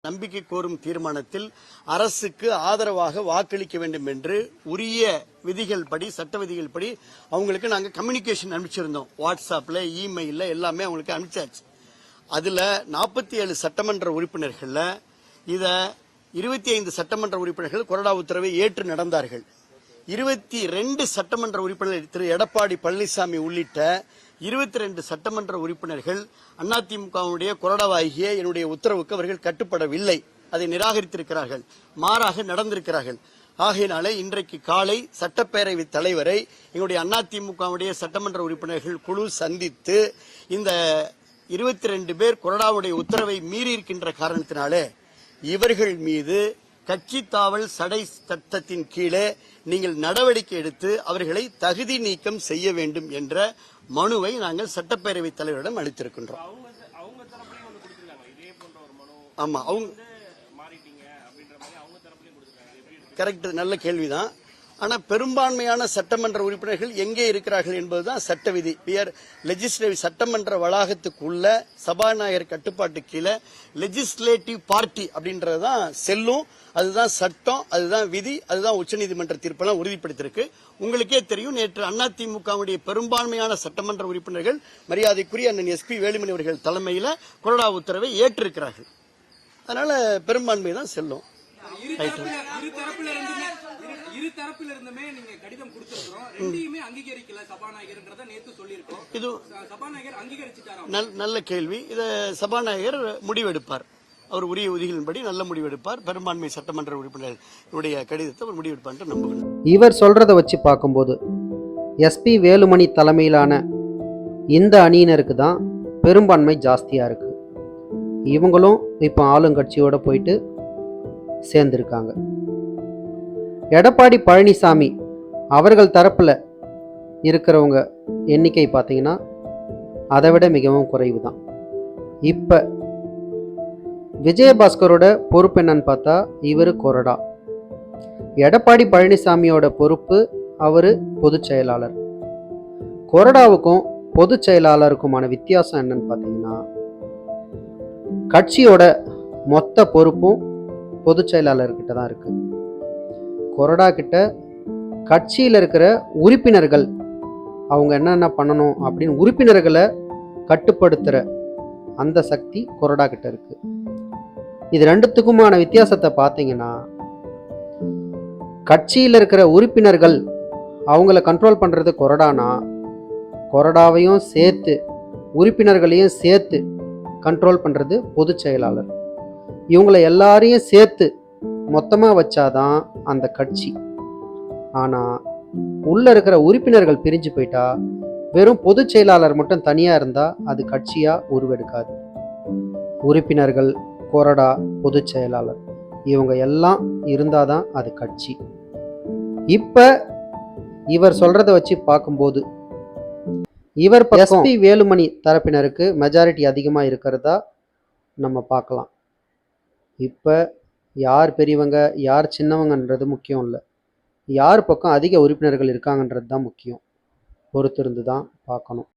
நம்பிக்கை கோரும் தீர்மானத்தில் அரசுக்கு ஆதரவாக வாக்களிக்க வேண்டும் என்று உரிய விதிகள் படி, சட்ட விதிகள் படி அவங்களுக்கு நாங்கள் கம்யூனிகேஷன் அனுப்பிச்சிருந்தோம். வாட்ஸ்அப்ல, இமெயில்ல எல்லாமே அவங்களுக்கு அனுப்பிச்சாச்சு. அதுல 47 சட்டமன்ற உறுப்பினர்கள்ல இத 25 சட்டமன்ற உறுப்பினர்கள் கொறடா உத்தரவை ஏற்று நடந்தார்கள். 22 சட்டமன்ற உறுப்பினர்கள் திரு எடப்பாடி பழனிசாமி உள்ளிட்ட 22 சட்டமன்ற உறுப்பினர்கள் அதிமுகவுடைய கொறடாவாகிய என்னுடைய உத்தரவுக்கு அவர்கள் கட்டுப்படவில்லை. அதை நிராகரித்திருக்கிறார்கள், மாறாக நடந்திருக்கிறார்கள். ஆகையினாலே இன்றைக்கு காலை சட்டப்பேரவை தலைவரை எங்களுடைய அதிமுகவுடைய சட்டமன்ற உறுப்பினர்கள் குழு சந்தித்து இந்த 22 பேர் கொறடாவுடைய உத்தரவை மீறி இருக்கின்ற காரணத்தினாலே இவர்கள் மீது கட்சி தாவல் சடை சட்டத்தின் கீழே நீங்கள் நடவடிக்கை எடுத்து அவர்களை தகுதி நீக்கம் செய்ய வேண்டும் என்ற மனுவை நாங்கள் சட்டப்பேரவை தலைவரிடம் அளித்திருக்கின்றோம். ஆமா, அவங்க கரெக்ட், நல்ல கேள்விதான். ஆனா பெரும்பான்மையான சட்டமன்ற உறுப்பினர்கள் எங்கே இருக்கிறார்கள் என்பதுதான் சட்ட விதி. லெஜிஸ்லேட்டிவ் சட்டமன்ற வளாகத்துக்குள்ள சபாநாயகர் கட்டுப்பாட்டு கீழே லெஜிஸ்லேட்டிவ் பார்ட்டி அப்படின்றதுதான் செல்லும். அதுதான் சட்டம், அதுதான் விதி, அதுதான் உச்சநீதிமன்ற தீர்ப்பெல்லாம் உறுதிப்படுத்தியிருக்கு. உங்களுக்கே தெரியும், நேற்று அதிமுகவுடைய பெரும்பான்மையான சட்டமன்ற உறுப்பினர்கள் மரியாதைக்குரிய அண்ணன் SP வேலுமணி அவர்கள் தலைமையில கொறடா உத்தரவை ஏற்றிருக்கிறார்கள். அதனால பெரும்பான்மை தான் செல்லும். இரு தரப்பில் இருந்துமே நீங்க கடிதம் கொடுத்திருக்கிறோம், ரெண்டையுமே அங்கீகரிக்கல சபாநாயகர்ன்றத நேத்து சொல்லியிருக்கோம். இது சபாநாயகர் அங்கீகரிச்சிட்டாரா? நல்ல கேள்வி. இத சபாநாயகர் முடிவெடுப்பார். அவர் உரிய விதிகளின்படி நல்ல முடிவெடுப்பார். பெரும்பான்மை சட்டமன்ற உறுப்பினர்களுடைய கடிதத்தை அவர் முடிவெடுப்பார் நம்புகிறேன். இவர் சொல்றதை வச்சு பார்க்கும்போது SP வேலுமணி தலைமையிலான இந்த அணியினருக்கு தான் பெரும்பான்மை ஜாஸ்தியா இருக்கு. இவங்களும் இப்போ ஆளுங்கட்சியோட போயிட்டு சேர்ந்திருக்காங்க. எடப்பாடி பழனிசாமி அவர்கள் தரப்புல இருக்கிறவங்க எண்ணிக்கை பார்த்தீங்கன்னா அதை விட மிகவும் குறைவு தான். இப்ப விஜயபாஸ்கரோட பொறுப்பு என்னன்னு பார்த்தா இவர் கொறடா, எடப்பாடி பழனிசாமியோட பொறுப்பு அவரு பொதுச் செயலாளர். கொறடாவுக்கும் பொதுச் செயலாளருக்குமான வித்தியாசம் என்னன்னு பார்த்தீங்கன்னா, கட்சியோட மொத்த பொறுப்பும் பொதுச் செயலாளர்கிட்ட தான் இருக்கு. கொறடா கிட்ட கட்சியில் இருக்கிற உறுப்பினர்கள் அவங்க என்னென்ன பண்ணணும் அப்படின்னு உறுப்பினர்களை கட்டுப்படுத்துகிற அந்த சக்தி கொறடா கிட்ட இருக்கு. இது ரெண்டுத்துக்குமான வித்தியாசத்தை பார்த்தீங்கன்னா, கட்சியில் இருக்கிற உறுப்பினர்கள் அவங்கள கண்ட்ரோல் பண்ணுறது கொறடானா, கொறடாவையும் சேர்த்து உறுப்பினர்களையும் சேர்த்து கண்ட்ரோல் பண்ணுறது பொதுச் செயலாளர். இவங்களை எல்லாரையும் சேர்த்து மொத்தமாக வச்சாதான் அந்த கட்சி. ஆனால் உள்ளே இருக்கிற உறுப்பினர்கள் பிரிஞ்சு போயிட்டா வெறும் பொதுச் செயலாளர் மட்டும் தனியாக இருந்தால் அது கட்சியாக உருவெடுக்காது. உறுப்பினர்கள், கொறடா, பொதுச் செயலாளர் இவங்க எல்லாம் இருந்தால் தான் அது கட்சி. இப்போ இவர் சொல்கிறத வச்சு பார்க்கும்போது இவர் SP வேலுமணி தரப்பினருக்கு மெஜாரிட்டி அதிகமாக இருக்கிறதா நம்ம பார்க்கலாம். இப்போ யார் பெரியவங்க யார் சின்னவங்கன்றது முக்கியம் இல்லை, யார் பக்கம் அதிக உறுப்பினர்கள் இருக்காங்கன்றது தான் முக்கியம். பொறுத்திருந்து தான் பார்க்கணும்.